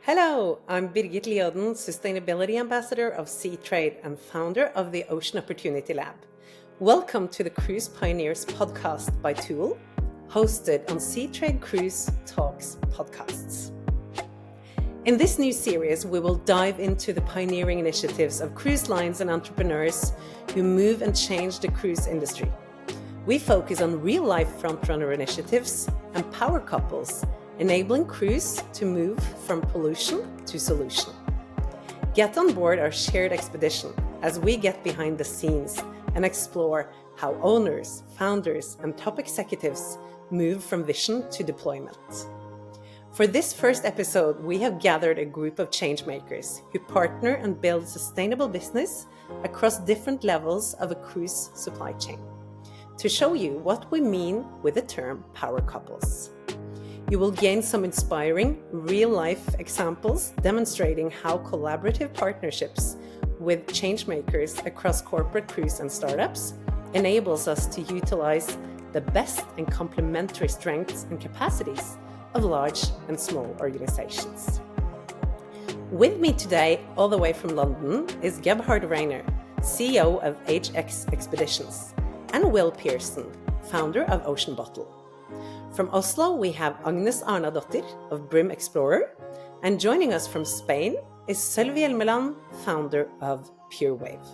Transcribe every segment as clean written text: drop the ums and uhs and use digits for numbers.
Hello, I'm Birgit Liodden, Sustainability Ambassador of Sea Trade and founder of the Ocean Opportunity Lab. Welcome to the Cruise Pioneers podcast by Tool, hosted on Sea Trade Cruise Talks podcasts. In this new series, we will dive into the pioneering initiatives of cruise lines and entrepreneurs who move and change the cruise industry. We focus on real-life frontrunner initiatives and power couples enabling cruise to move from pollution to solution. Get on board our shared expedition as we get behind the scenes and explore how owners, founders, and top executives move from vision to deployment. For this first episode, we have gathered a group of changemakers who partner and build sustainable business across different levels of a cruise supply chain to show you what we mean with the term power couples. You will gain some inspiring real-life examples demonstrating how collaborative partnerships with changemakers across corporate cruise and startups enables us to utilize the best and complementary strengths and capacities of large and small organizations. With me today, all the way from London, is Gebhard Reiner, CEO of HX Expeditions, and Will Pearson, founder of Ocean Bottle. From Oslo, we have Agnes Árnadóttir of Brim Explorer, and joining us from Spain is Solvi Hjelmeland, founder of Purewave.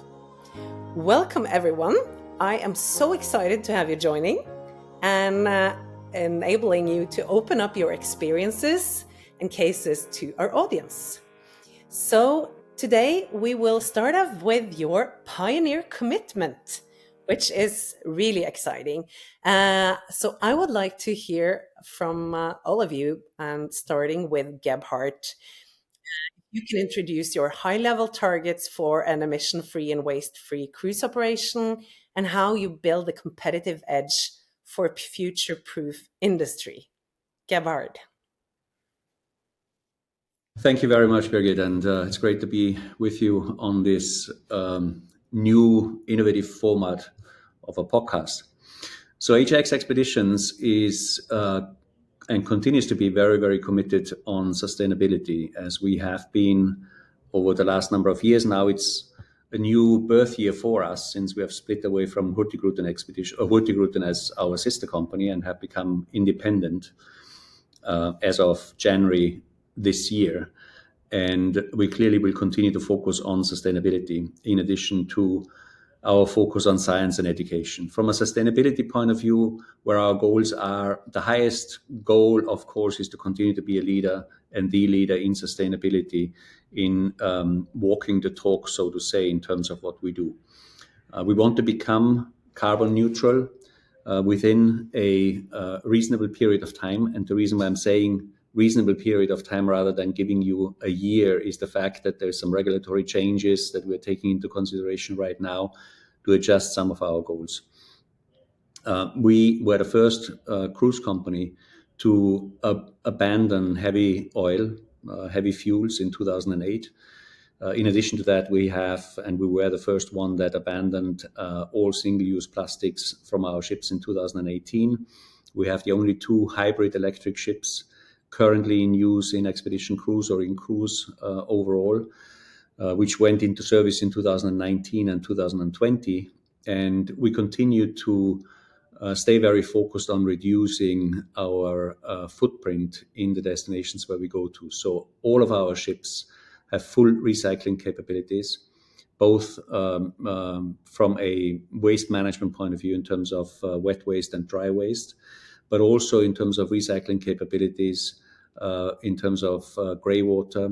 Welcome, everyone. I am so excited to have you joining and enabling you to open up your experiences and cases to our audience. So today we will start off with your pioneer commitment, which is really exciting. So I would like to hear from all of you, starting with Gebhard. You can introduce your high-level targets for an emission-free and waste-free cruise operation and how you build a competitive edge for a future-proof industry. Gebhard. Thank you very much, Birgit, and it's great to be with you on this new innovative format of a podcast. So HX Expeditions is and continues to be very, very committed on sustainability, as we have been over the last number of years. Now it's a new birth year for us, since we have split away from Hurtigruten as our sister company and have become independent as of January this year. And we clearly will continue to focus on sustainability in addition to our focus on science and education. From a sustainability point of view, where our goals are, the highest goal, of course, is to continue to be a leader and the leader in sustainability, in walking the talk, so to say, in terms of what we do. We want to become carbon neutral within a reasonable period of time. And the reason why I'm saying reasonable period of time rather than giving you a year is the fact that there's some regulatory changes that we're taking into consideration right now to adjust some of our goals. We were the first cruise company to abandon heavy oil, heavy fuels in 2008. In addition to that, we were the first one that abandoned all single-use plastics from our ships in 2018. We have the only two hybrid electric ships currently in use in expedition cruise or in cruise overall, which went into service in 2019 and 2020. And we continue to stay very focused on reducing our footprint in the destinations where we go to. So all of our ships have full recycling capabilities, both from a waste management point of view in terms of wet waste and dry waste, but also in terms of recycling capabilities, in terms of grey water,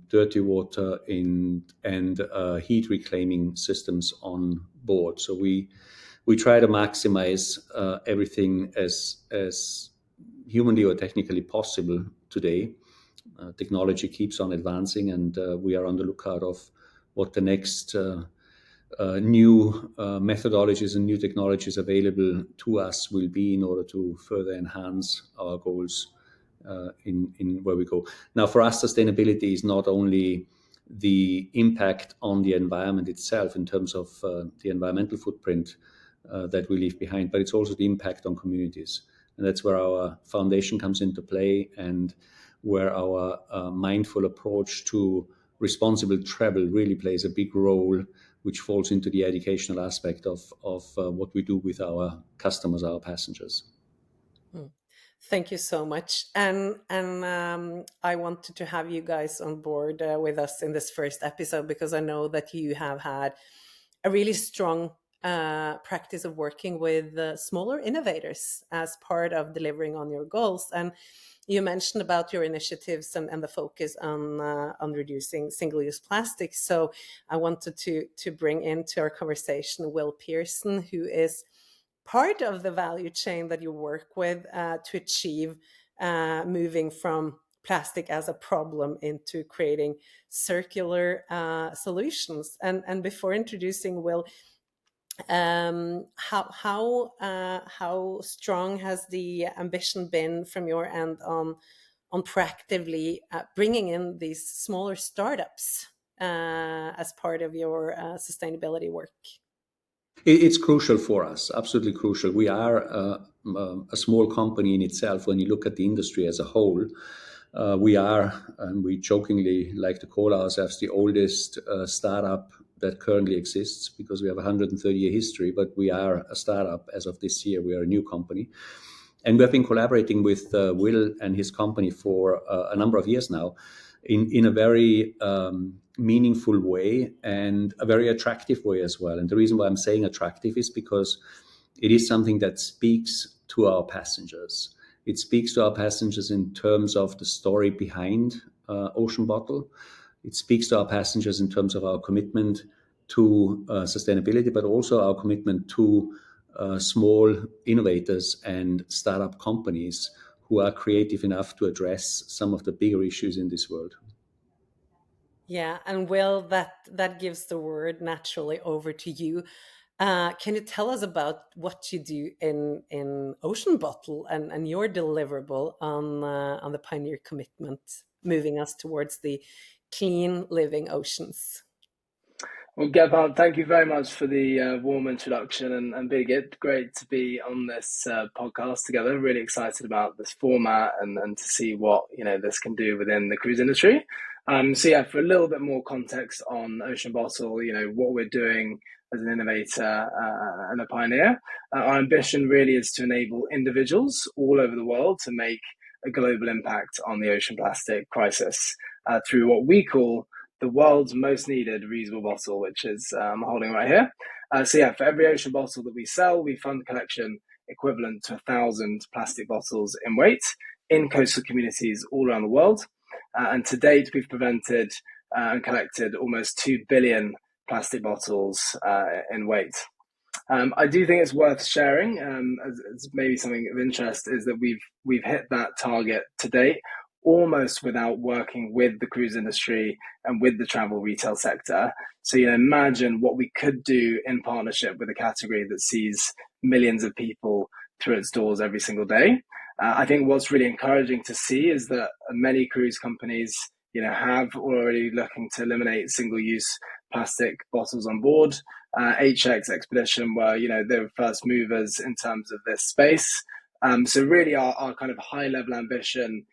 dirty water, and heat reclaiming systems on board. So we try to maximize everything as humanly or technically possible today. Technology keeps on advancing, and we are on the lookout of what the next new methodologies and new technologies available to us will be in order to further enhance our goals in where we go. Now, for us, sustainability is not only the impact on the environment itself in terms of the environmental footprint that we leave behind, but it's also the impact on communities. And that's where our foundation comes into play, and where our mindful approach to responsible travel really plays a big role, which falls into the educational aspect of what we do with our customers, our passengers. Thank you so much. And I wanted to have you guys on board with us in this first episode because I know that you have had a really strong practice of working with smaller innovators as part of delivering on your goals. And you mentioned about your initiatives and the focus on reducing single-use plastics. So I wanted to bring into our conversation Will Pearson, who is part of the value chain that you work with to achieve moving from plastic as a problem into creating circular solutions. And before introducing Will, how strong has the ambition been from your end on proactively bringing in these smaller startups as part of your sustainability work? It's crucial for us, absolutely crucial. We are a small company in itself. When you look at the industry as a whole, we are, and we jokingly like to call ourselves the oldest startup that currently exists, because we have a 130-year history, but we are a startup as of this year. We are a new company. And we have been collaborating with Will and his company for a number of years now in a very meaningful way, and a very attractive way as well. And the reason why I'm saying attractive is because it is something that speaks to our passengers. It speaks to our passengers in terms of the story behind Ocean Bottle. It speaks to our passengers in terms of our commitment to sustainability, but also our commitment to small innovators and startup companies who are creative enough to address some of the bigger issues in this world. Yeah, and Will, that gives the word naturally over to you. Can you tell us about what you do in Ocean Bottle and your deliverable on the Pioneer commitment, moving us towards the clean living oceans? Well, Gebhard, thank you very much for the warm introduction, and Birgit, great to be on this podcast together. Really excited about this format and to see what this can do within the cruise industry. So yeah, for a little bit more context on Ocean Bottle, what we're doing as an innovator and a pioneer, our ambition really is to enable individuals all over the world to make a global impact on the ocean plastic crisis through what we call the world's most needed reusable bottle, which is I'm holding right here. So yeah, for every ocean bottle that we sell, we fund collection equivalent to 1,000 plastic bottles in weight in coastal communities all around the world. And to date, we've prevented and collected almost 2 billion plastic bottles in weight. I do think it's worth sharing, as maybe something of interest, is that we've hit that target to date almost without working with the cruise industry and with the travel retail sector. So imagine what we could do in partnership with a category that sees millions of people through its doors every single day. I think what's really encouraging to see is that many cruise companies have already looking to eliminate single-use plastic bottles on board. HX Expedition were they were first movers in terms of this space. So really our kind of high-level ambition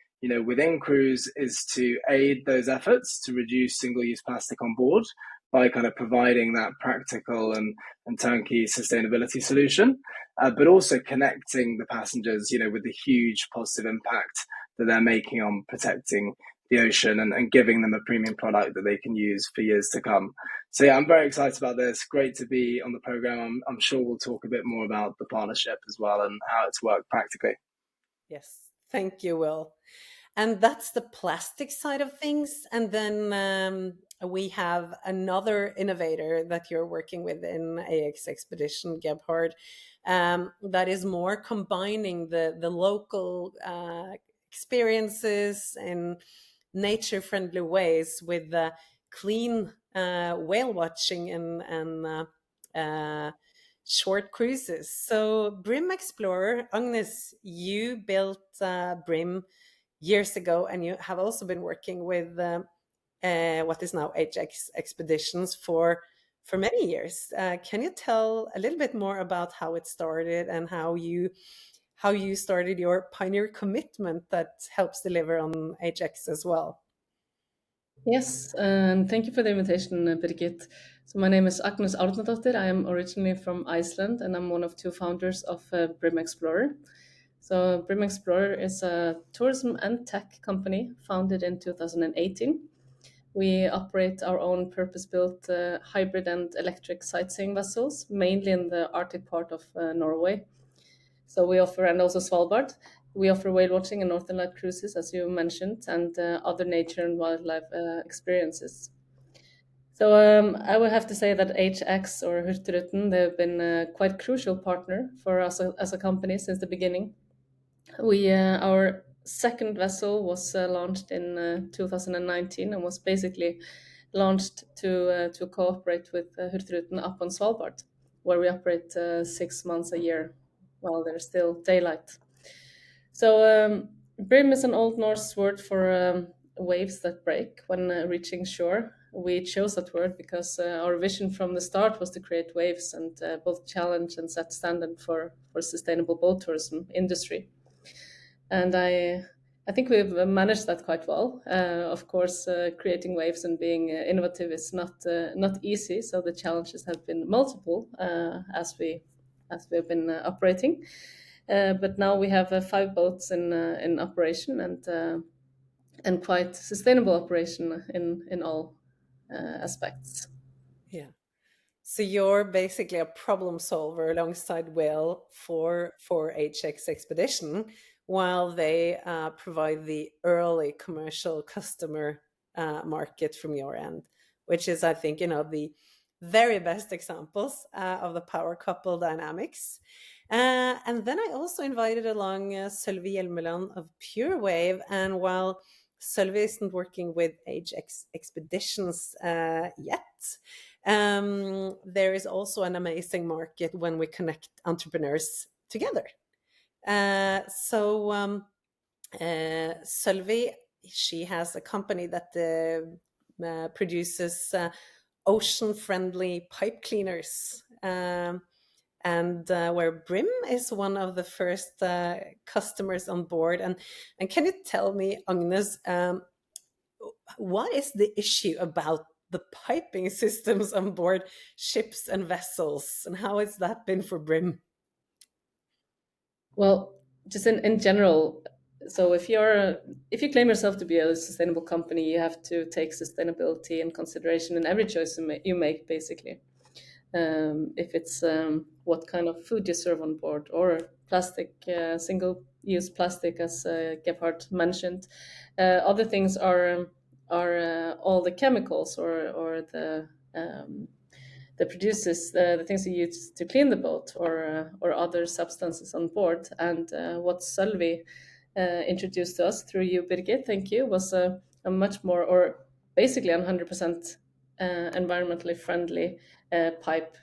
within cruise is to aid those efforts to reduce single-use plastic on board by kind of providing that practical and turnkey sustainability solution, but also connecting the passengers, with the huge positive impact that they're making on protecting the ocean and giving them a premium product that they can use for years to come. So yeah, I'm very excited about this. Great to be on the program. I'm sure we'll talk a bit more about the partnership as well and how it's worked practically. Yes, thank you, Will. And that's the plastic side of things. And then we have another innovator that you're working with in AX Expedition, Gebhard, that is more combining the local experiences in nature-friendly ways with clean whale watching and short cruises. So Brim Explorer, Agnes, you built Brim years ago, and you have also been working with what is now HX Expeditions for many years. Can you tell a little bit more about how it started and how how you started your pioneer commitment that helps deliver on HX as well. Yes, and thank you for the invitation, Birgit. So my name is Agnes Árnadóttir. I am originally from Iceland, and I'm one of two founders of Brim Explorer. So Brim Explorer is a tourism and tech company founded in 2018. We operate our own purpose-built hybrid and electric sightseeing vessels, mainly in the Arctic part of Norway. So we offer, and also Svalbard, we offer whale watching and Northern Light cruises, as you mentioned, and other nature and wildlife experiences. So I would have to say that HX or Hurtigruten, they've been a quite crucial partner for us as a company since the beginning. Our second vessel was launched in 2019 and was basically launched to cooperate with Hurtigruten up on Svalbard, where we operate 6 months a year while there's still daylight. So Brim is an Old Norse word for waves that break when reaching shore. We chose that word because our vision from the start was to create waves and both challenge and set standard for sustainable boat tourism industry. And I think we've managed that quite well. Of course, creating waves and being innovative is not easy. So the challenges have been multiple as we've been operating. But now we have 5 boats in operation and quite sustainable operation in all aspects. Yeah. So you're basically a problem solver alongside Will for HX Expedition, while they provide the early commercial customer market from your end, which is, I think, the very best examples of the power couple dynamics. And then I also invited along Solvi Hjelmeland of Purewave, and while Solvi isn't working with HX Expeditions yet, there is also an amazing market when we connect entrepreneurs together. Solvi, she has a company that produces ocean-friendly pipe cleaners, and where Brim is one of the first customers on board. And can you tell me, Agnes, what is the issue about the piping systems on board ships and vessels, and how has that been for Brim? Well, just in general, so if you claim yourself to be a sustainable company, you have to take sustainability in consideration in every choice you make, basically. If it's what kind of food you serve on board, or plastic, single-use plastic, as Gebhardt mentioned. Other things are all the chemicals or the produces, the things you use to clean the boat, or other substances on board. And what Solvi introduced to us through you, Birgit, thank you, was a much more, or basically 100% environmentally friendly pipe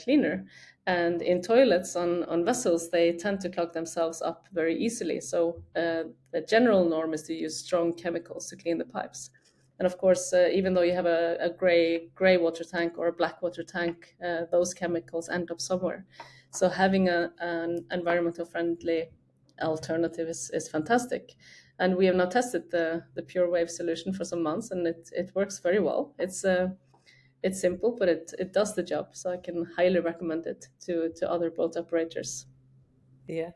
cleaner. And in toilets on vessels, they tend to clog themselves up very easily. So the general norm is to use strong chemicals to clean the pipes. And of course, even though you have a gray water tank or a black water tank, those chemicals end up somewhere. So having an environmental friendly alternative is fantastic. And we have now tested the Purewave solution for some months, and it works very well. It's simple, but it does the job. So I can highly recommend it to other boat operators. Yeah.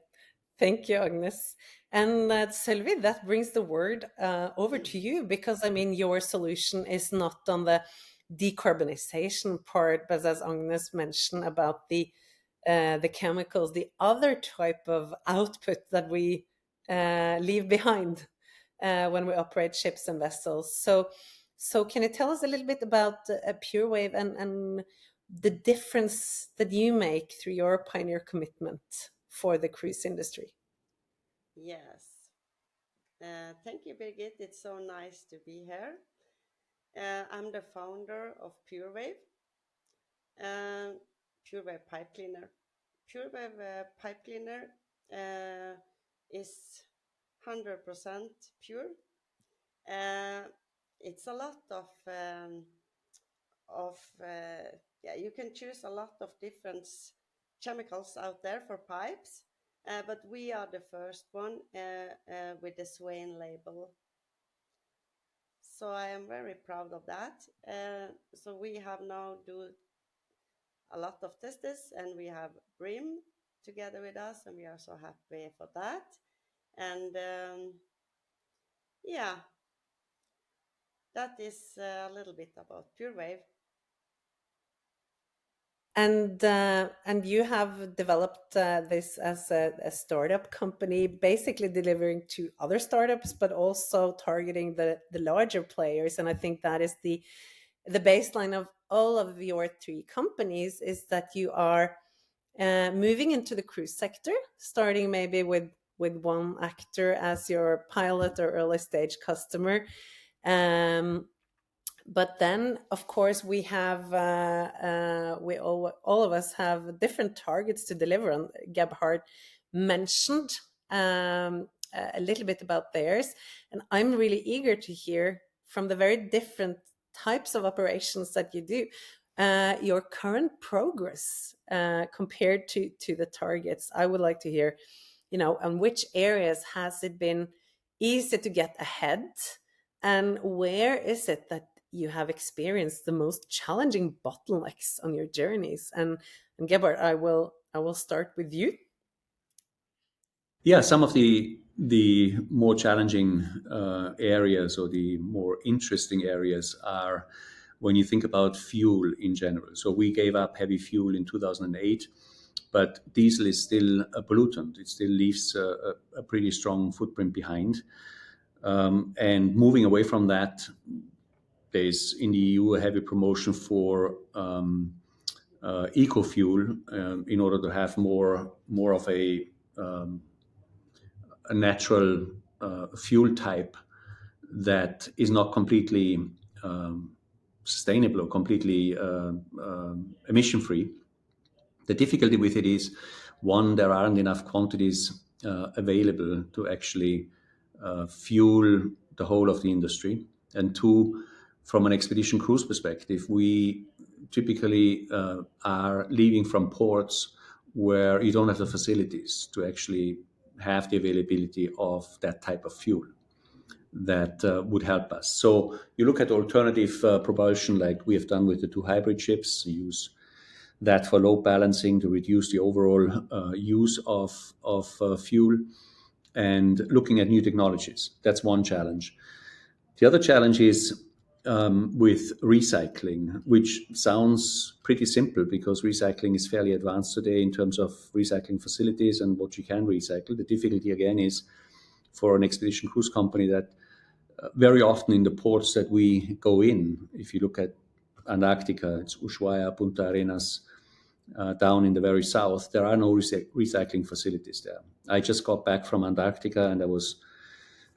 Thank you, Agnes. And Sylvie, that brings the word over to you, because I mean, your solution is not on the decarbonization part, but as Agnes mentioned about the chemicals, the other type of output that we leave behind when we operate ships and vessels. So can you tell us a little bit about Purewave and the difference that you make through your pioneer commitment for the cruise industry? Yes. Thank you, Birgit. It's so nice to be here. I'm the founder of Purewave, uh, Purewave Pipe Cleaner. Purewave Pipe Cleaner is 100% pure. Uh, it's a lot of yeah, you can choose a lot of different chemicals out there for pipes, but we are the first one with the Swain label. So I am very proud of that. So we have now do a lot of tests, and we have Brim together with us, and we are so happy for that. And yeah, that is a little bit about Purewave. And you have developed this as a startup company, basically delivering to other startups, but also targeting the larger players. And I think that is the baseline of all of your three companies, is that you are moving into the cruise sector, starting maybe with one actor as your pilot or early stage customer. But then, of course, we have we all of us have different targets to deliver on. Gebhard mentioned a little bit about theirs, and I'm really eager to hear from the very different types of operations that you do, your current progress compared to the targets. I would like to hear, on which areas has it been easy to get ahead, and where is it that you have experienced the most challenging bottlenecks on your journeys? And Gebhard, I will start with you. Yeah, some of the more challenging areas, or the more interesting areas, are when you think about fuel in general. So we gave up heavy fuel in 2008, but diesel is still a pollutant. It still leaves a pretty strong footprint behind. And moving away from that, there's in the EU a heavy promotion for eco-fuel in order to have more of a natural fuel type that is not completely sustainable or completely emission free. The difficulty with it is, one, there aren't enough quantities available to actually fuel the whole of the industry, and two, from an expedition cruise perspective, we typically are leaving from ports where you don't have the facilities to actually have the availability of that type of fuel that would help us. So you look at alternative propulsion, like we have done with the 2 hybrid ships, use that for load balancing to reduce the overall use of fuel, and looking at new technologies. That's one challenge. The other challenge is with recycling, which sounds pretty simple because recycling is fairly advanced today in terms of recycling facilities and what you can recycle. The difficulty again is for an expedition cruise company that very often in the ports that we go in, if you look at Antarctica, it's Ushuaia, Punta Arenas, down in the very south, there are no recycling facilities there. I just got back from Antarctica, and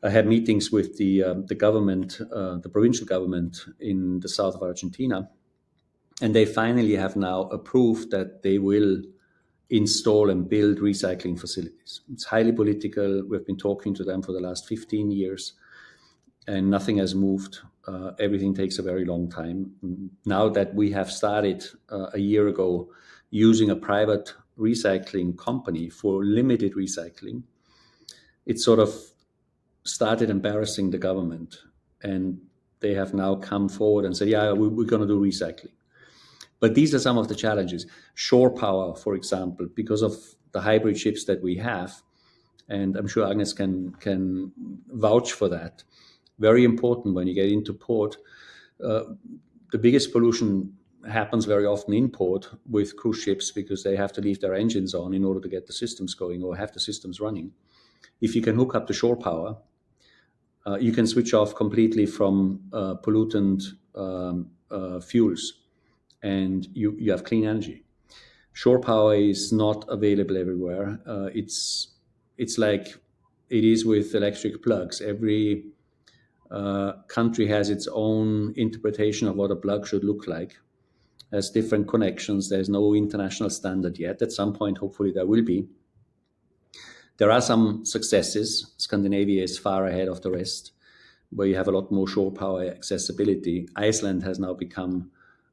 I had meetings with the government, the provincial government in the south of Argentina, and they finally have now approved that they will install and build recycling facilities. It's highly political. We've been talking to them for the last 15 years, and nothing has moved. Everything takes a very long time. Now that we have started a year ago using a private recycling company for limited recycling, it sort of started embarrassing the government, and they have now come forward and said, yeah, we're going to do recycling. But these are some of the challenges. Shore power, for example, because of the hybrid ships that we have, and I'm sure Agnes can vouch for that, very important when you get into port. The biggest pollution happens very often in port with cruise ships because they have to leave their engines on in order to get the systems going or have the systems running. If you can hook up the shore power, you can switch off completely from pollutant fuels, and you have clean energy. Shore power is not available everywhere. It's like it is with electric plugs. Every country has its own interpretation of what a plug should look like, has different connections. There's no international standard yet. At some point, hopefully there will be. There are some successes. Scandinavia is far ahead of the rest, where you have a lot more shore power accessibility. Iceland has now become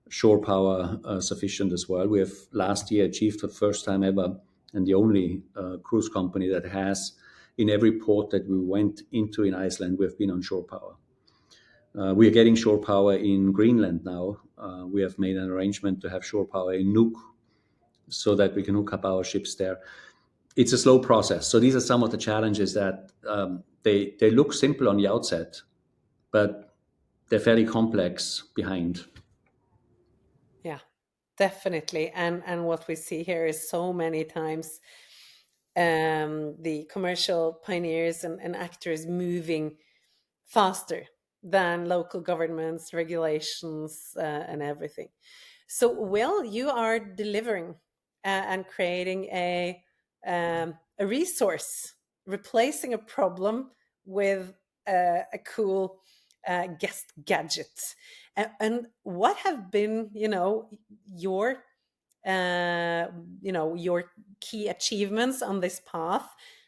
shore power sufficient as well. We have last year achieved for the first time ever and the only cruise company that has, in every port that we went into in Iceland, we've been on shore power. We are getting shore power in Greenland now. We have made an arrangement to have shore power in Nuuk so that we can hook up our ships there. It's a slow process. So these are some of the challenges that they look simple on the outset, but they're fairly complex behind. Yeah, definitely. And what we see here is so many times the commercial pioneers and actors moving faster than local governments, regulations, and everything. So, Will, you are delivering and creating a resource, replacing a problem with a cool guest gadget. And what have been, your your key achievements on this path,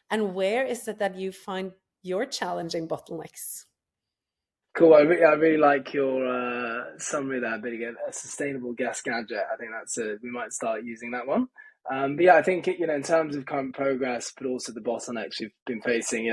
and where is it that you find your challenging bottlenecks? Cool. I really like your summary there, Birgit. A sustainable guest gadget. I think we might start using that one. But yeah, I think in terms of current progress, but also the bottlenecks we've been facing.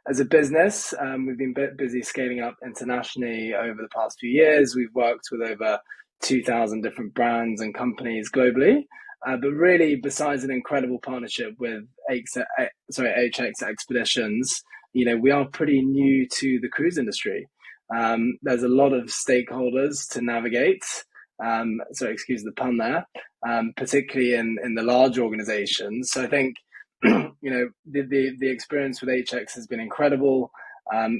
As a business, we've been busy scaling up internationally over the past few years. We've worked with over 2,000 different brands and companies globally. But really, besides an incredible partnership with HX Expeditions, we are pretty new to the cruise industry. There's a lot of stakeholders to navigate. So excuse the pun there, particularly in the large organizations. So I think, the experience with HX has been incredible,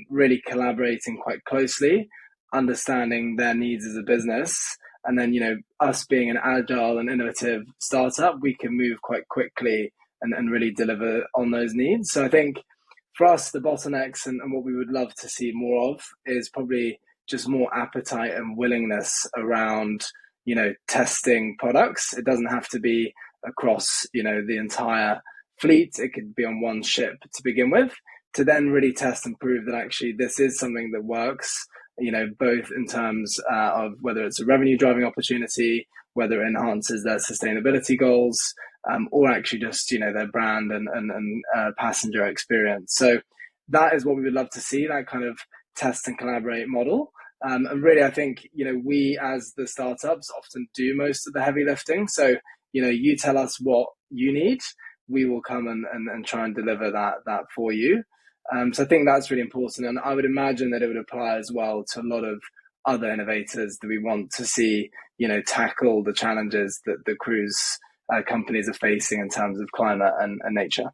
really collaborating quite closely, understanding their needs as a business. And then, us being an agile and innovative startup, we can move quite quickly and really deliver on those needs. So I think for us, the bottlenecks and what we would love to see more of is probably just more appetite and willingness around, testing products. It doesn't have to be across, the entire fleet. It could be on one ship to begin with, to then really test and prove that actually this is something that works, both in terms of whether it's a revenue driving opportunity, whether it enhances their sustainability goals, or actually just, their brand and passenger experience. So that is what we would love to see, that kind of test and collaborate model. And really, I think, we as the startups often do most of the heavy lifting. So, you tell us what you need, we will come and try and deliver that for you. So I think that's really important. And I would imagine that it would apply as well to a lot of other innovators that we want to see, tackle the challenges that the cruise companies are facing in terms of climate and nature.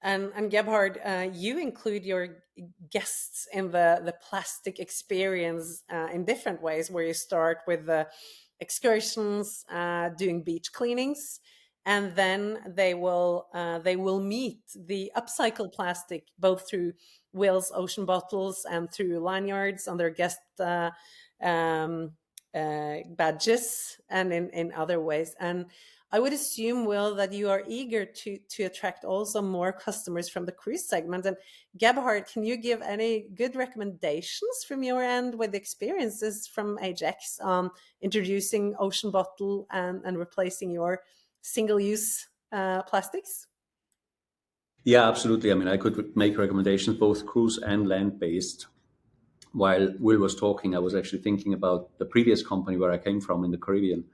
And Gebhard, you include your guests in the plastic experience in different ways, where you start with the excursions, doing beach cleanings, and then they will meet the upcycled plastic both through Will's ocean bottles and through lanyards on their guest badges and in other ways. And I would assume, Will, that you are eager to attract also more customers from the cruise segment. And Gebhard, can you give any good recommendations from your end with experiences from HX on introducing ocean bottle and replacing your single-use plastics? Yeah, absolutely. I mean, I could make recommendations, both cruise and land-based. While Will was talking, I was actually thinking about the previous company where I came from in the Caribbean,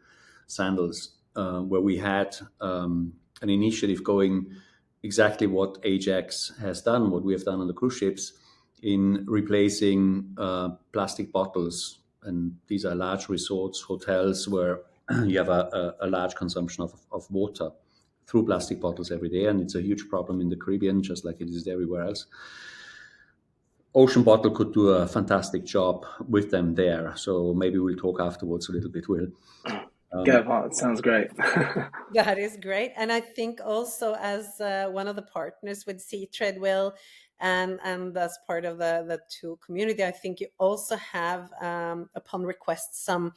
Sandals, where we had an initiative going exactly what HX has done, what we have done on the cruise ships, in replacing plastic bottles. And these are large resorts, hotels, where you have a large consumption of water through plastic bottles every day. And it's a huge problem in the Caribbean, just like it is everywhere else. Ocean Bottle could do a fantastic job with them there. So maybe we'll talk afterwards a little bit, Will. That sounds great. That is great. And I think also as one of the partners with Sea Trade, Will, and as part of the tool community, I think you also have, upon request, some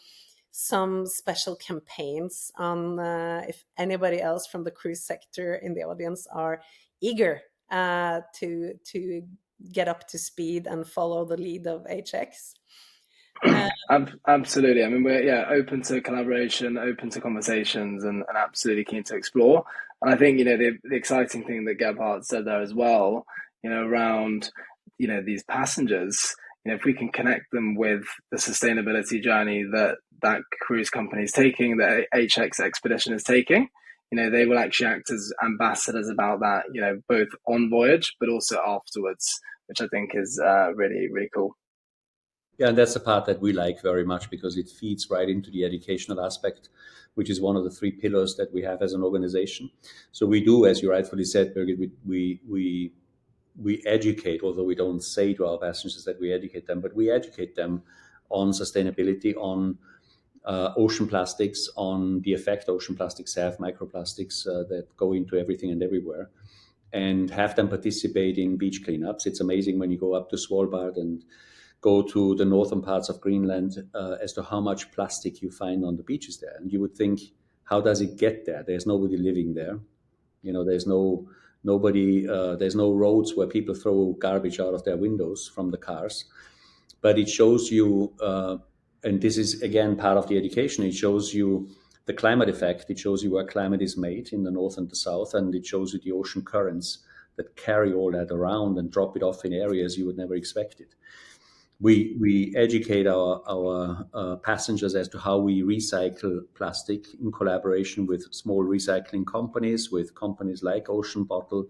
special campaigns on if anybody else from the cruise sector in the audience are eager to get up to speed and follow the lead of HX. Absolutely. I mean, we're open to collaboration, open to conversations, and absolutely keen to explore. And I think, the exciting thing that Gebhardt said there as well, around, these passengers, if we can connect them with the sustainability journey that cruise company is taking, that HX Expedition is taking, they will actually act as ambassadors about that, both on voyage, but also afterwards, which I think is really, really cool. Yeah, and that's the part that we like very much because it feeds right into the educational aspect, which is one of the 3 pillars that we have as an organization. So we do, as you rightfully said, Birgit, we educate, although we don't say to our passengers that we educate them, but we educate them on sustainability, on ocean plastics, on the effect ocean plastics have, microplastics that go into everything and everywhere, and have them participate in beach cleanups. It's amazing when you go up to Svalbard and go to the northern parts of Greenland as to how much plastic you find on the beaches there. And you would think, how does it get there? There's nobody living there. There's there's no roads where people throw garbage out of their windows from the cars. But it shows you, and this is again part of the education, it shows you the climate effect. It shows you where climate is made in the north and the south, and it shows you the ocean currents that carry all that around and drop it off in areas you would never expect it. We educate our passengers as to how we recycle plastic in collaboration with small recycling companies, with companies like Ocean Bottle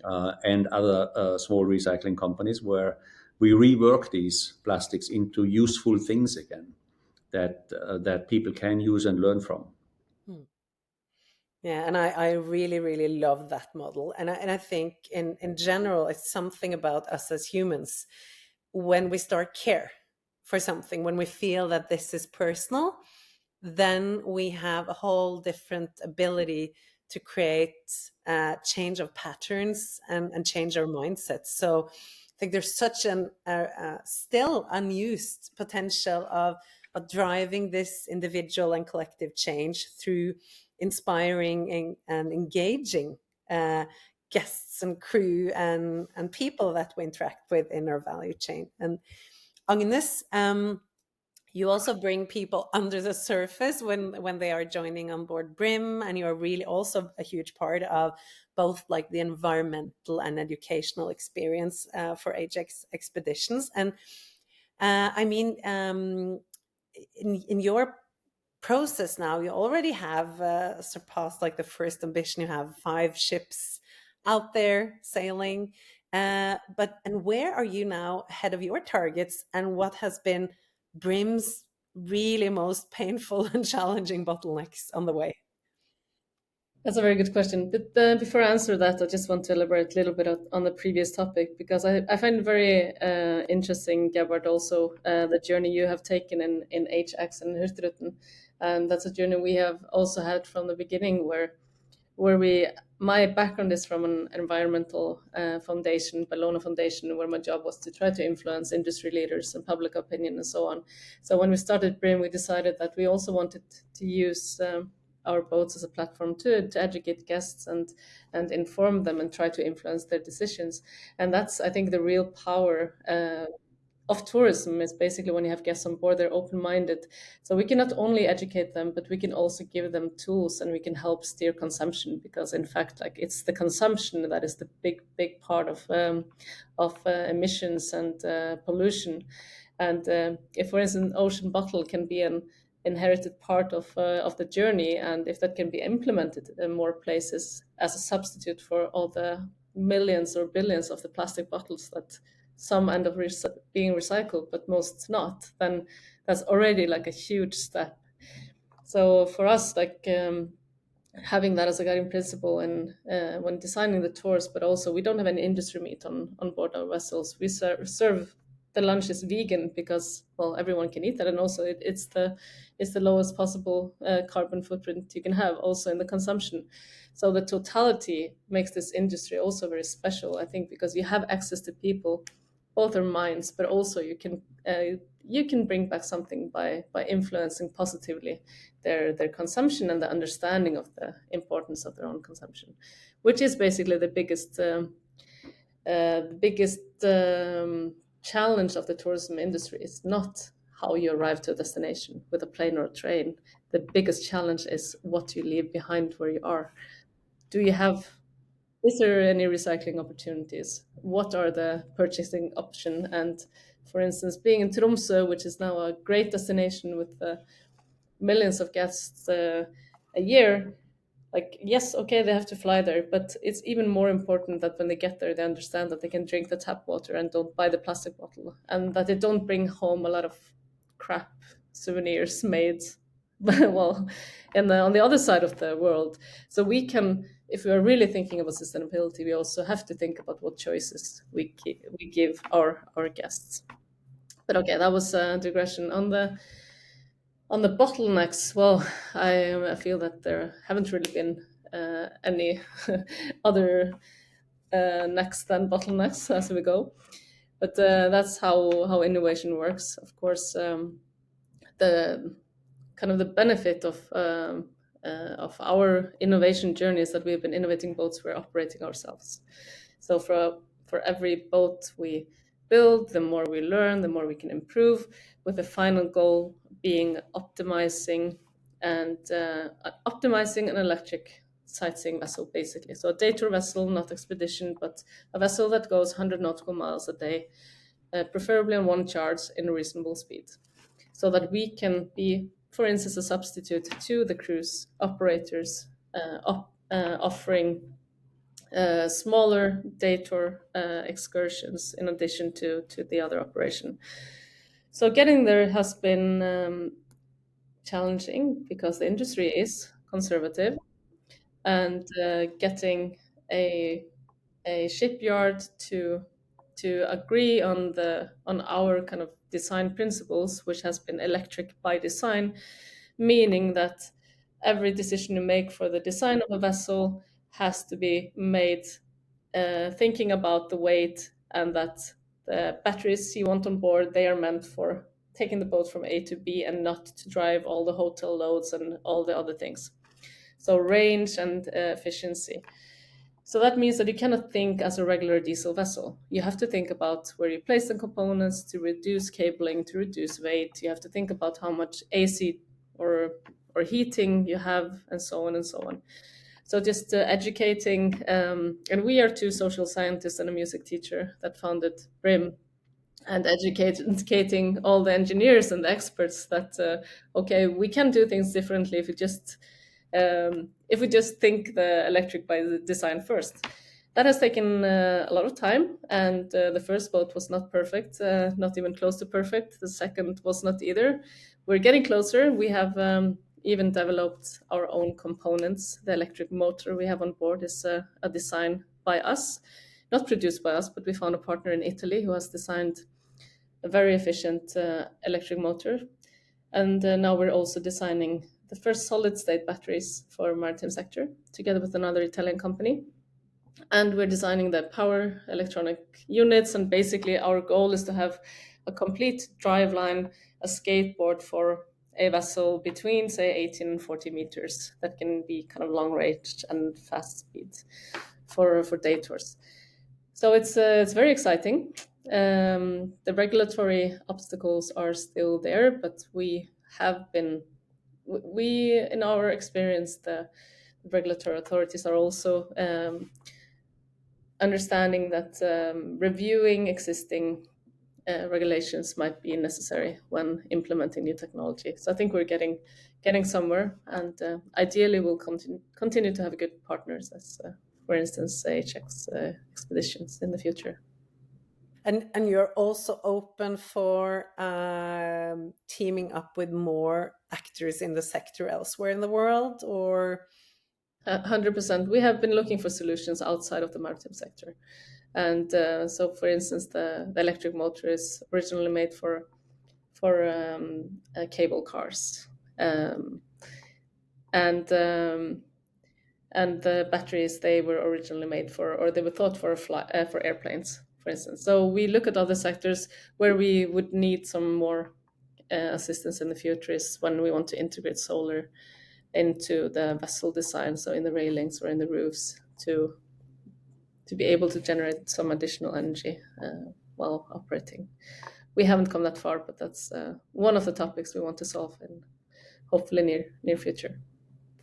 and other small recycling companies, where we rework these plastics into useful things again that people can use and learn from. Yeah, and I really, really love that model. And I think in general, it's something about us as humans. When we start care for something, when we feel that this is personal, then we have a whole different ability to create change of patterns and change our mindsets. So I think there's such an still unused potential of driving this individual and collective change through inspiring and engaging guests and crew and people that we interact with in our value chain. And Agnes, you also bring people under the surface when they are joining on board Brim, and you are really also a huge part of both like the environmental and educational experience for HX expeditions. And I mean, in your process now, you already have surpassed like the first ambition. You have 5 ships out there sailing, and where are you now ahead of your targets, and what has been Brim's really most painful and challenging bottlenecks on the way? That's a very good question. But before I answer that, I just want to elaborate a little bit on the previous topic, because I find it very interesting, Gebhardt, also the journey you have taken in HX and Hurtigruten. And that's a journey we have also had from the beginning, where my background is from an environmental foundation, Bellona Foundation, where my job was to try to influence industry leaders and public opinion and so on. So when we started Brim, we decided that we also wanted to use our boats as a platform to educate guests and inform them and try to influence their decisions. And that's, I think, the real power of tourism, is basically when you have guests on board, they're open-minded. So we can not only educate them, but we can also give them tools, and we can help steer consumption, because in fact, like, it's the consumption that is the big part of emissions and pollution. And if, for instance, Ocean Bottle can be an inherited part of the journey, and if that can be implemented in more places as a substitute for all the millions or billions of the plastic bottles that some end up being recycled, but most not, then that's already like a huge step. So for us, like, having that as a guiding principle, and when designing the tours, but also we don't have any industry meat on board our vessels. We serve the lunch is vegan because, well, everyone can eat that, and also it's the lowest possible carbon footprint you can have, also in the consumption. So the totality makes this industry also very special, I think, because you have access to people, both their minds, but also you can bring back something by influencing positively their consumption and the understanding of the importance of their own consumption, which is basically the biggest challenge of the tourism industry. Is not how you arrive to a destination with a plane or a train. The biggest challenge is what you leave behind where you are. is there any recycling opportunities? What are the purchasing option? And for instance, being in Tromsø, which is now a great destination with millions of guests a year, like, yes, okay, they have to fly there, but it's even more important that when they get there, they understand that they can drink the tap water and don't buy the plastic bottle, and that they don't bring home a lot of crap souvenirs made well on the other side of the world. So we can, if we are really thinking about sustainability, we also have to think about what choices we give our guests. But okay, that was a digression. On the bottlenecks, well, I feel that there haven't really been any other necks than bottlenecks as we go. But that's how innovation works. Of course, the kind of the benefit of our innovation journey is that we've been innovating boats we're operating ourselves. So for every boat we build, the more we learn, the more we can improve, with the final goal being optimizing an electric sightseeing vessel, basically. So a day tour vessel, not expedition, but a vessel that goes 100 nautical miles a day, preferably on one charge in a reasonable speed, so that we can be, for instance, a substitute to the cruise operators offering smaller day tour excursions in addition to the other operation. So getting there has been challenging because the industry is conservative, and getting a shipyard to agree on our kind of design principles, which has been electric by design, meaning that every decision you make for the design of a vessel has to be made thinking about the weight, and that the batteries you want on board, they are meant for taking the boat from A to B and not to drive all the hotel loads and all the other things. So range and efficiency. So that means that you cannot think as a regular diesel vessel. You have to think about where you place the components to reduce cabling, to reduce weight. You have to think about how much AC or heating you have, and so on and so on. So just educating, and we are two social scientists and a music teacher that founded Brim, and educating all the engineers and the experts that okay, we can do things differently if we just think the electric by the design first. That has taken a lot of time, and the first boat was not perfect, not even close to perfect. The second was not either. We're getting closer. We have even developed our own components. The electric motor we have on board is a design by us, not produced by us, but we found a partner in Italy who has designed a very efficient electric motor. And now we're also designing the first solid-state batteries for maritime sector, together with another Italian company. And we're designing the power electronic units, and basically our goal is to have a complete driveline, a skateboard for a vessel between, say, 18 and 40 meters that can be kind of long range and fast speed for day tours. So it's very exciting. The regulatory obstacles are still there, but we in our experience, the regulatory authorities are also understanding that reviewing existing regulations might be necessary when implementing new technology. So I think we're getting somewhere, and ideally we'll continue to have good partners, as for instance HX expeditions in the future. And you're also open for teaming up with more actors in the sector elsewhere in the world, or? 100%. We have been looking for solutions outside of the maritime sector. And so, for instance, the electric motor is originally made for cable cars, and the batteries, they were originally made for, or they were thought for airplanes, for instance. So we look at other sectors where we would need some more assistance in the future, is when we want to integrate solar into the vessel design, so in the railings or in the roofs, to be able to generate some additional energy while operating. We haven't come that far, but that's one of the topics we want to solve in hopefully near future.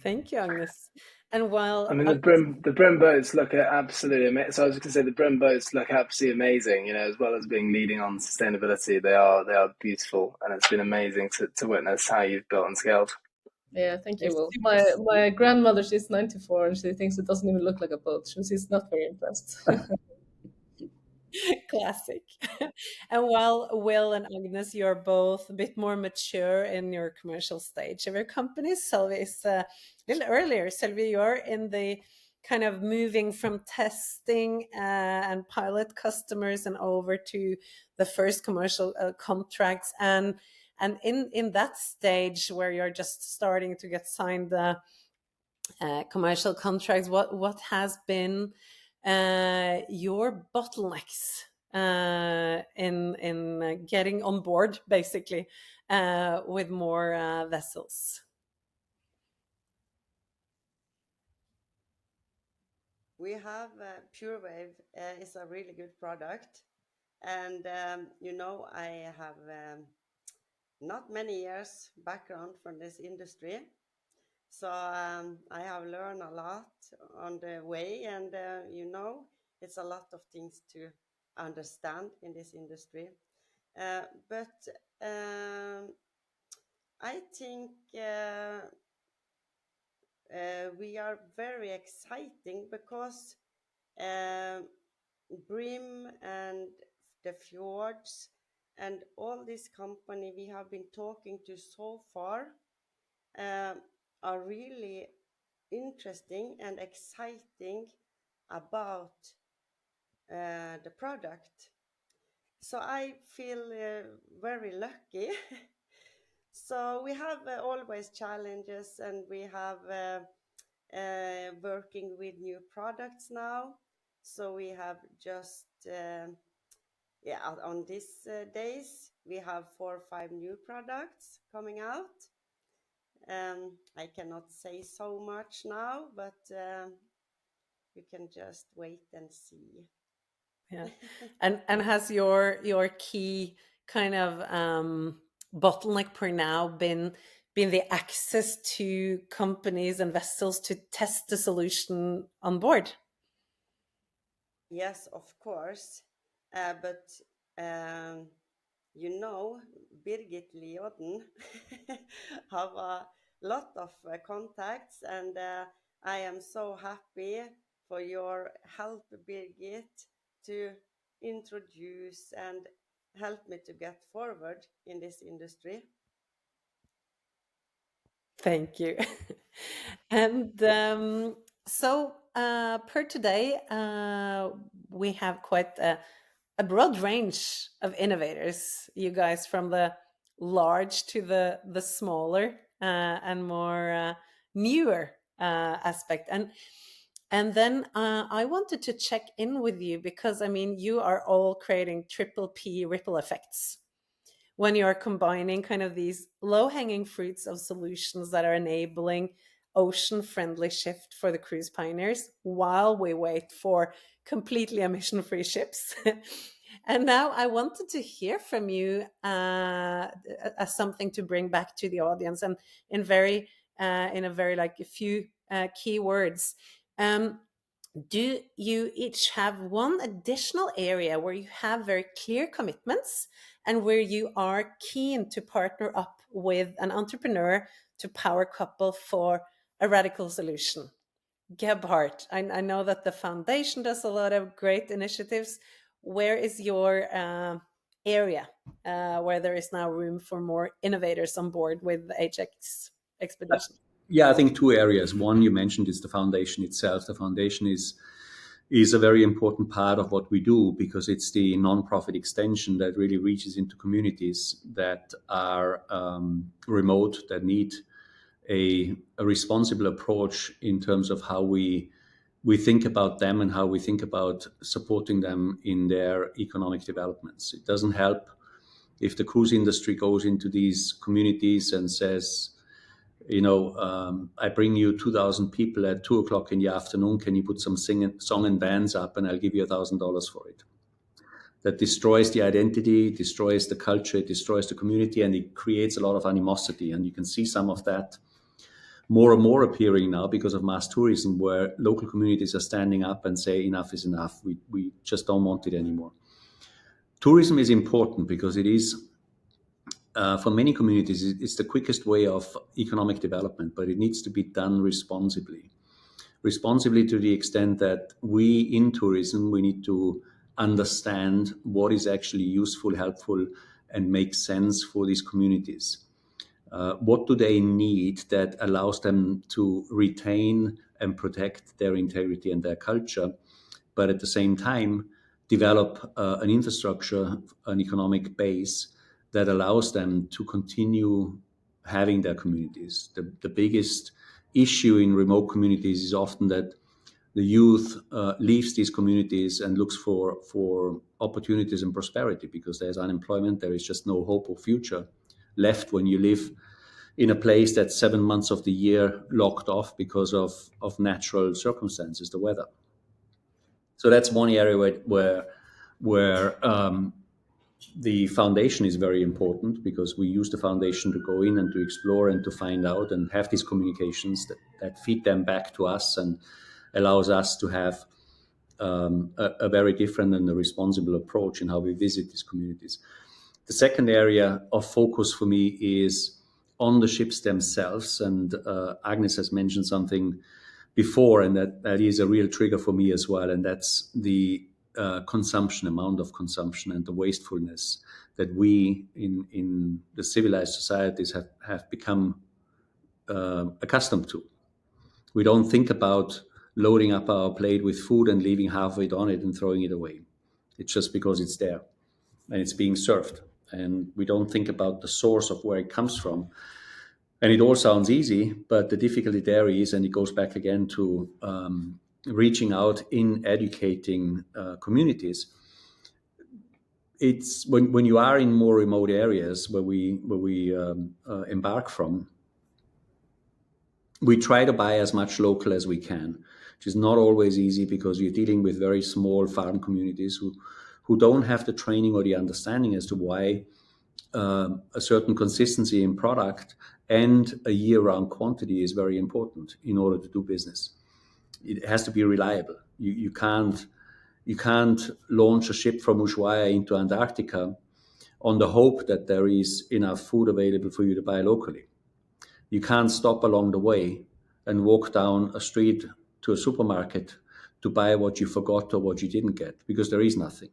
Thank you, Agnes. And while I mean, the Brim boats look absolutely amazing. So I was going to say the Brim boats look absolutely amazing. You know, as well as being leading on sustainability, they are beautiful, and it's been amazing to witness how you've built and scaled. Yeah, thank they're you. Well, super my grandmother, she's 94, and she thinks it doesn't even look like a boat. She's not very impressed. classic. And while Will and Agnes, you're both a bit more mature in your commercial stage of your companies. Solvi is a little earlier. Solvi, you're in the kind of moving from testing and pilot customers and over to the first commercial contracts. And in that stage where you're just starting to get signed commercial contracts, what has been your bottlenecks in getting on board, basically, with more vessels? We have Purewave is a really good product, and I have not many years background from this industry, so I have learned a lot on the way, and it's a lot of things to understand in this industry. But I think we are very exciting because Brim and the fjords and all this company we have been talking to so far are really interesting and exciting about the product. So I feel very lucky. So we have always challenges, and we have working with new products now. So we have just on these days we have 4 or 5 new products coming out. I cannot say so much now, but you can just wait and see. Yeah. And has your key kind of bottleneck per now been the access to companies and vessels to test the solution on board? Yes, of course. But Birgit Liodden have a lot of contacts, and I am so happy for your help, Birgit, to introduce and help me to get forward in this industry. Thank you. And so per today, we have quite a broad range of innovators, you guys, from the large to the smaller and more newer aspect. And then I wanted to check in with you because, I mean, you are all creating triple P ripple effects when you are combining kind of these low-hanging fruits of solutions that are enabling ocean-friendly shift for the cruise pioneers while we wait for completely emission-free ships. And now I wanted to hear from you as something to bring back to the audience, and in a very like a few key words. Do you each have one additional area where you have very clear commitments and where you are keen to partner up with an entrepreneur to power couple for a radical solution? Gebhardt, I know that the foundation does a lot of great initiatives. Where is your area where there is now room for more innovators on board with the HX expedition? Yeah, I think 2 areas. One you mentioned is the foundation itself. The foundation is a very important part of what we do because it's the non-profit extension that really reaches into communities that are remote, that need a responsible approach in terms of how we think about them and how we think about supporting them in their economic developments. It doesn't help if the cruise industry goes into these communities and says, I bring you 2,000 people at 2:00 in the afternoon. Can you put some song and dance up, and I'll give you $1,000 for it? That destroys the identity, destroys the culture, it destroys the community, and it creates a lot of animosity. And you can see some of that more and more appearing now because of mass tourism, where local communities are standing up and say enough is enough. We just don't want it anymore. Tourism is important because it is, for many communities, it's the quickest way of economic development, but it needs to be done responsibly. Responsibly to the extent that we in tourism, we need to understand what is actually useful, helpful, and makes sense for these communities. What do they need that allows them to retain and protect their integrity and their culture, but at the same time develop an infrastructure, an economic base that allows them to continue having their communities. The biggest issue in remote communities is often that the youth leaves these communities and looks for opportunities and prosperity because there's unemployment, there is just no hope of future left when you live in a place that's 7 months of the year locked off because of natural circumstances, the weather. So that's one area where the foundation is very important, because we use the foundation to go in and to explore and to find out and have these communications that feed them back to us and allows us to have a very different and a responsible approach in how we visit these communities. The second area of focus for me is on the ships themselves, and Agnes has mentioned something before, and that is a real trigger for me as well, and that's the amount of consumption and the wastefulness that we in the civilized societies have become accustomed to. We don't think about loading up our plate with food and leaving half of it on it and throwing it away. It's just because it's there and it's being served. And we don't think about the source of where it comes from. And it all sounds easy, but the difficulty there is, and it goes back again to reaching out in educating communities. It's when you are in more remote areas where we embark from, we try to buy as much local as we can, which is not always easy because you're dealing with very small farm communities who don't have the training or the understanding as to why a certain consistency in product and a year-round quantity is very important in order to do business. It has to be reliable. You can't launch a ship from Ushuaia into Antarctica on the hope that there is enough food available for you to buy locally. You can't stop along the way and walk down a street to a supermarket to buy what you forgot or what you didn't get, because there is nothing.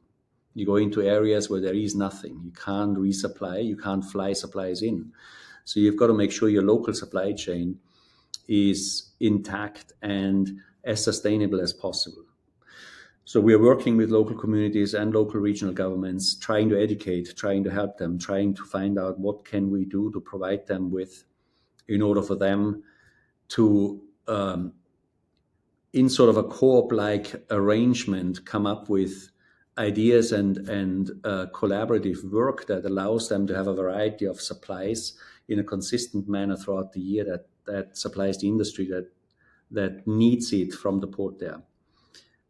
You go into areas where there is nothing. You can't resupply, you can't fly supplies in. So you've got to make sure your local supply chain is intact and as sustainable as possible. So we are working with local communities and local regional governments, trying to educate, trying to help them, trying to find out what can we do to provide them with in order for them to, in sort of a co-op-like arrangement, come up with ideas and collaborative work that allows them to have a variety of supplies in a consistent manner throughout the year that supplies the industry that needs it from the port there.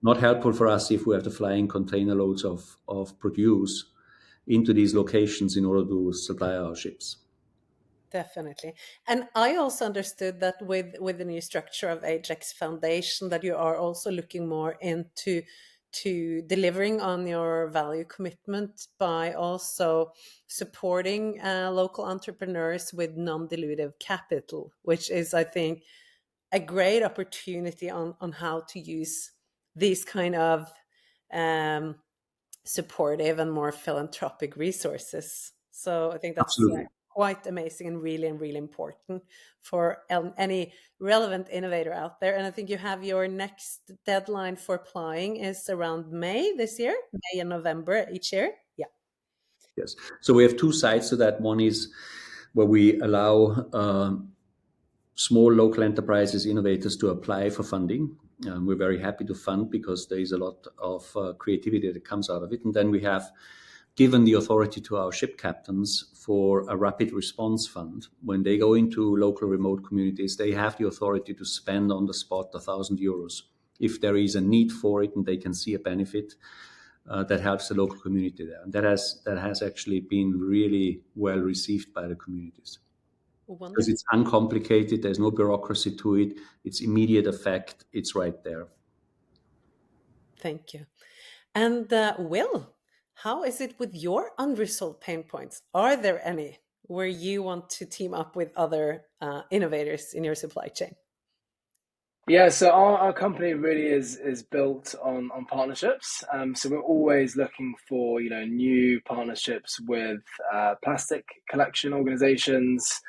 Not helpful for us if we have to fly in container loads of produce into these locations in order to supply our ships. Definitely. And I also understood that with the new structure of Ajax Foundation, that you are also looking more into delivering on your value commitment by also supporting local entrepreneurs with non-dilutive capital, which is, I think, a great opportunity on how to use these kind of supportive and more philanthropic resources. So I think that's quite amazing and really important for any relevant innovator out there. And I think you have your next deadline for applying is around May this year, May and November each year. Yeah. Yes. So we have two sides to that. One is where we allow small local enterprises, innovators to apply for funding. We're very happy to fund because there is a lot of creativity that comes out of it. And then we have given the authority to our ship captains for a rapid response fund. When they go into local remote communities, they have the authority to spend on the spot €1,000 if there is a need for it and they can see a benefit that helps the local community there. And that has actually been really well received by the communities. because it's uncomplicated. There's no bureaucracy to it. It's immediate effect. It's right there. Thank you. And Will, how is it with your unresolved pain points? Are there any where you want to team up with other innovators in your supply chain? Yeah, so our company really is built on partnerships. So we're always looking for new partnerships with plastic collection organizations,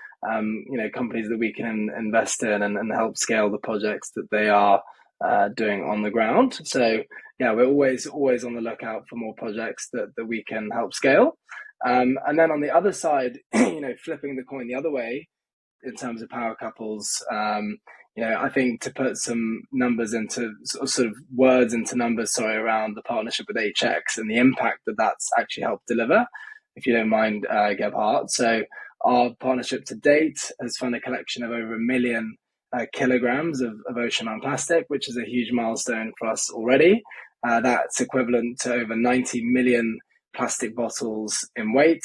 companies that we can invest in and help scale the projects that they are doing on the ground. So yeah, we're always on the lookout for more projects that we can help scale. And then on the other side, flipping the coin the other way in terms of power couples. I think to put some numbers into sort of words into numbers, around the partnership with HX and the impact that that's actually helped deliver, if you don't mind, Gebhardt. So our partnership to date has funded a collection of over 1 million kilograms of ocean-bound plastic, which is a huge milestone for us already. That's equivalent to over 90 million plastic bottles in weight.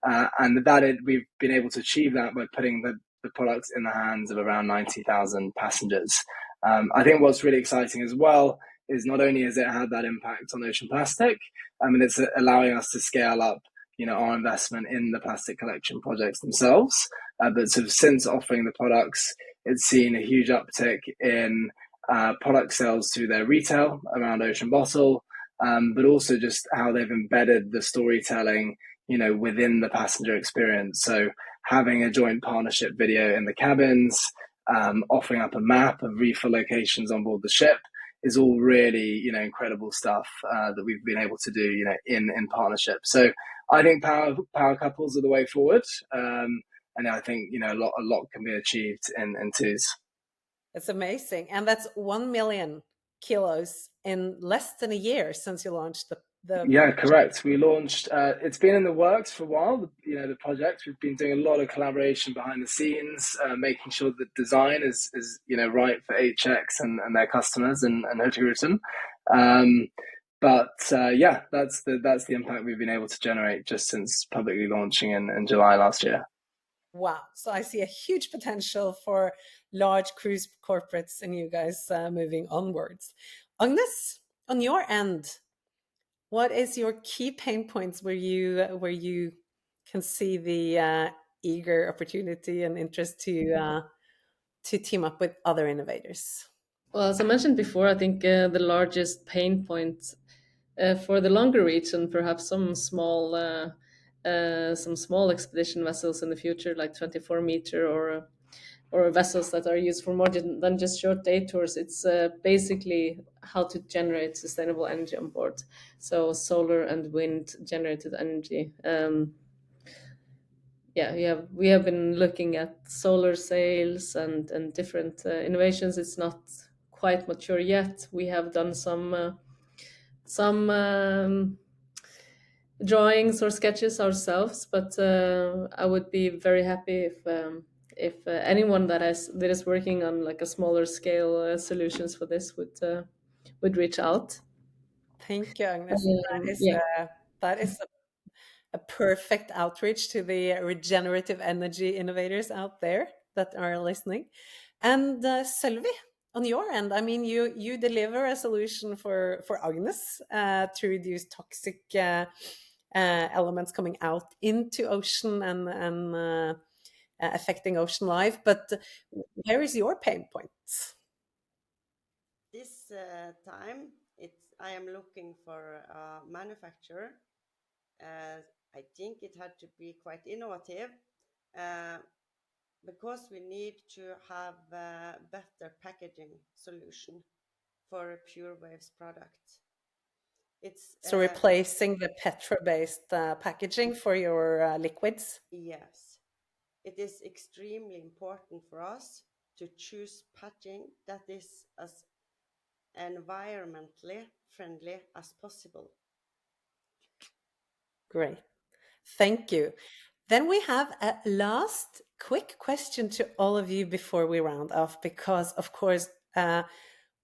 And we've been able to achieve that by putting the products in the hands of around 90,000 passengers. I think what's really exciting as well is not only has it had that impact on ocean plastic, it's allowing us to scale up, our investment in the plastic collection projects themselves. But sort of since offering the products, it's seen a huge uptick in product sales through their retail around Ocean Bottle, but also just how they've embedded the storytelling, within the passenger experience. So having a joint partnership video in the cabins, offering up a map of refill locations on board the ship is all really, incredible stuff that we've been able to do, in partnership. So I think power couples are the way forward. And I think, a lot can be achieved in twos. It's amazing. And that's 1 million kilos in less than a year since you launched the Yeah, correct. We launched, it's been in the works for a while, the project. We've been doing a lot of collaboration behind the scenes, making sure that design is right for HX and their customers and Hurtigruten. But that's the impact we've been able to generate just since publicly launching in July last year. Wow. So I see a huge potential for large cruise corporates and you guys moving onwards. Agnes, on your end, what is your key pain points where you can see the eager opportunity and interest to team up with other innovators? Well, as I mentioned before, I think the largest pain point for the longer reach and perhaps some small expedition vessels in the future, like 24-meter or vessels that are used for more than just short day tours. It's basically how to generate sustainable energy on board. So solar and wind generated energy. We have been looking at solar sails and different innovations. It's not quite mature yet. We have done some drawings or sketches ourselves, but I would be very happy if anyone that is working on like a smaller scale solutions for this would reach out. Thank you, Agnes. That is a perfect outreach to the regenerative energy innovators out there that are listening. And Solvi, on your end, I mean, you deliver a solution for Agnes to reduce toxic elements coming out into ocean and affecting ocean life. But where is your pain point? This time, I am looking for a manufacturer. I think it had to be quite innovative because we need to have a better packaging solution for Purewave's product. So replacing the petrol-based packaging for your liquids? Yes. It is extremely important for us to choose packaging that is as environmentally friendly as possible. Great. Thank you. Then we have a last quick question to all of you before we round off, because of course,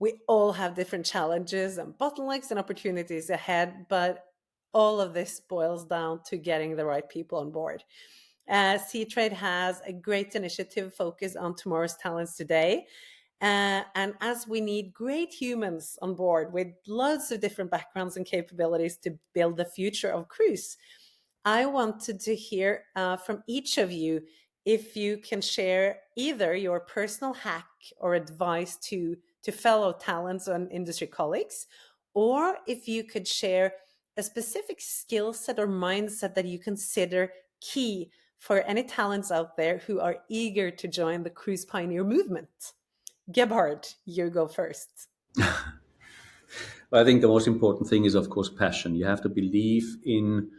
we all have different challenges and bottlenecks and opportunities ahead, but all of this boils down to getting the right people on board. C-Trade has a great initiative focused on tomorrow's talents today. And as we need great humans on board with lots of different backgrounds and capabilities to build the future of cruise, I wanted to hear from each of you if you can share either your personal hack or advice to fellow talents and industry colleagues, or if you could share a specific skill set or mindset that you consider key for any talents out there who are eager to join the cruise pioneer movement. Gebhard, you go first. Well, I think the most important thing is, of course, passion. You have to believe in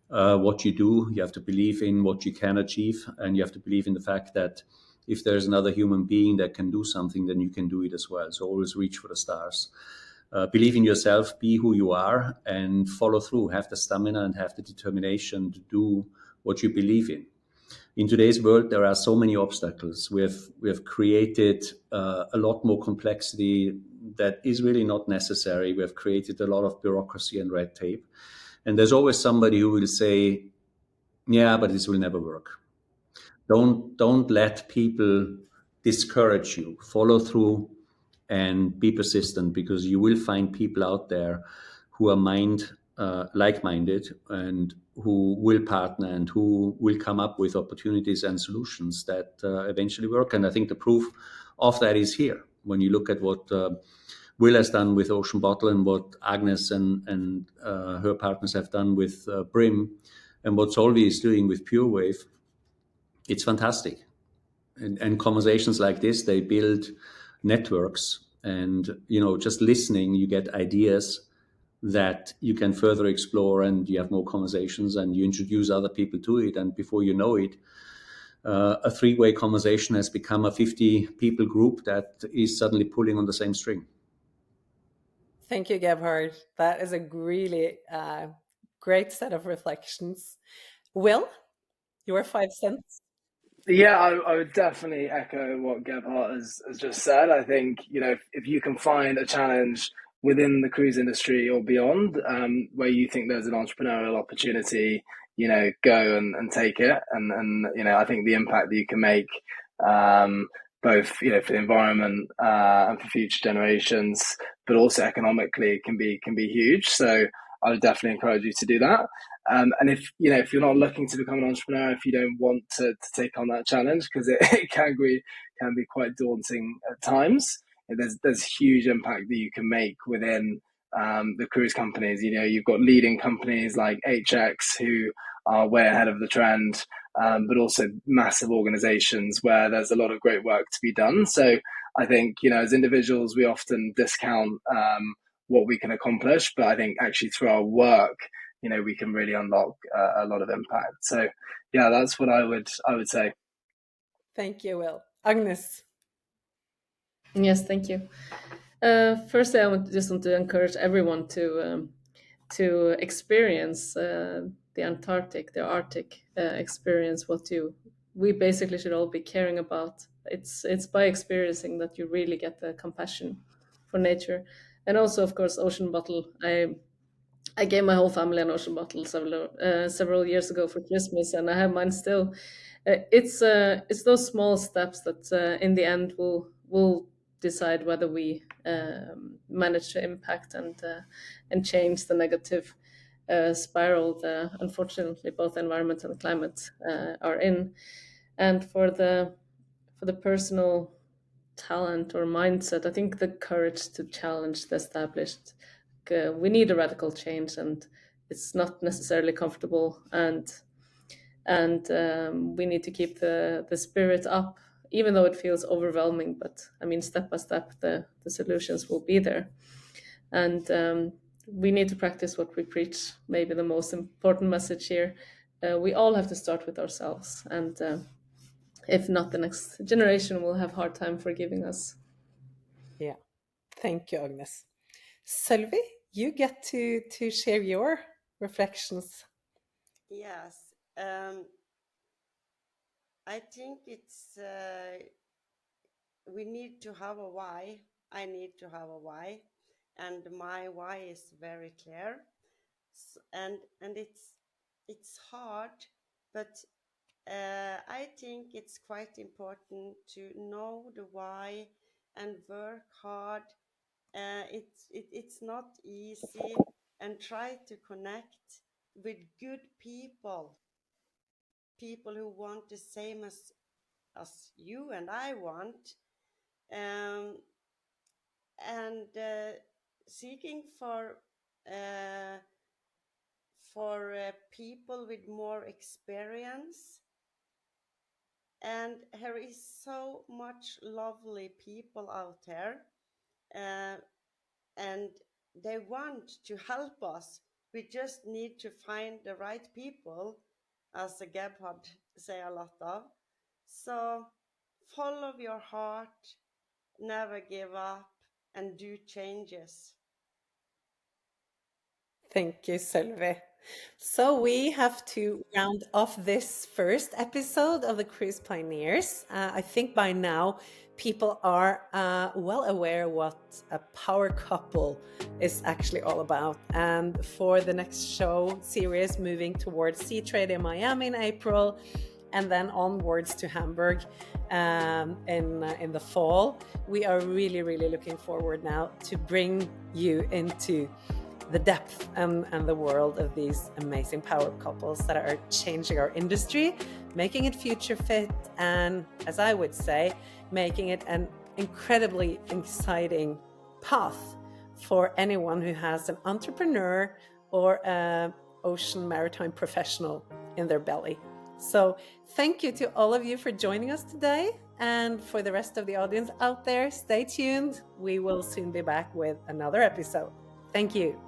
what you do. You have to believe in what you can achieve. And you have to believe in the fact that if there's another human being that can do something, then you can do it as well. So always reach for the stars. Believe in yourself, be who you are, and follow through. Have the stamina and have the determination to do what you believe in. In today's world, there are so many obstacles. We have created a lot more complexity that is really not necessary. We have created a lot of bureaucracy and red tape. And there's always somebody who will say, yeah, but this will never work. Don't let people discourage you. Follow through and be persistent, because you will find people out there who are like-minded and who will partner and who will come up with opportunities and solutions that eventually work. And I think the proof of that is here. When you look at what Will has done with Ocean Bottle and what Agnes and her partners have done with Brim, and what Solvi is doing with Purewave, it's fantastic. And conversations like this, they build networks. And, just listening, you get ideas that you can further explore, and you have more conversations and you introduce other people to it. And before you know it, a three-way conversation has become a 50 people group that is suddenly pulling on the same string. Thank you, Gebhard. That is a really great set of reflections. Will, your 5 cents? Yeah, I would definitely echo what Gebhardt has just said. I think, if you can find a challenge within the cruise industry or beyond, where you think there's an entrepreneurial opportunity, go and take it. And I think the impact that you can make, both, for the environment and for future generations, but also economically can be huge. So I would definitely encourage you to do that. And if you're not looking to become an entrepreneur, if you don't want to take on that challenge, because it can be quite daunting at times, there's huge impact that you can make within the cruise companies. You've got leading companies like HX who are way ahead of the trend, but also massive organizations where there's a lot of great work to be done. So I think, as individuals, we often discount what we can accomplish, but I think actually through our work, we can really unlock a lot of impact. So yeah, that's what I would say. Thank you, Will. Agnes? Yes, thank you. Firstly, I just want to encourage everyone to experience the Antarctic, the Arctic, experience what we basically should all be caring about. It's by experiencing that you really get the compassion for nature. And also, of course, Ocean Bottle. I gave my whole family an Ocean Bottle several years ago for Christmas, and I have mine still. It's those small steps that in the end will decide whether we manage to impact and change the negative spiral that unfortunately both environment and climate are in. And for the personal talent or mindset, I think the courage to challenge the established. We need a radical change, and it's not necessarily comfortable. And we need to keep the spirit up, even though it feels overwhelming. But I mean, step by step, the solutions will be there. And we need to practice what we preach. Maybe the most important message here: we all have to start with ourselves, and if not, the next generation will have hard time forgiving us. Yeah. Thank you, Agnes. Solvi, you get to share your reflections. Yes. I think it's we need to have a why. I need to have a why, and my why is very clear. And it's hard, but I think it's quite important to know the why and work hard. It's not easy, and try to connect with good people who want the same as you and I want, um, and seeking uh, for people with more experience. And there is so much lovely people out there, uh, and they want to help us. We just need to find the right people, as Gebhard say a lot of. So follow your heart, never give up, and do changes. Thank you, Solvi. So we have to round off this first episode of the Cruise Pioneers. I think by now people are well aware what a power couple is actually all about. And for the next show series, moving towards Sea Trade in Miami in April, and then onwards to Hamburg in the fall, we are really looking forward now to bring you into the depth and the world of these amazing power couples that are changing our industry, making it future fit, and, as I would say, making it an incredibly exciting path for anyone who has an entrepreneur or an ocean maritime professional in their belly. So thank you to all of you for joining us today. And for the rest of the audience out there, stay tuned. We will soon be back with another episode. Thank you.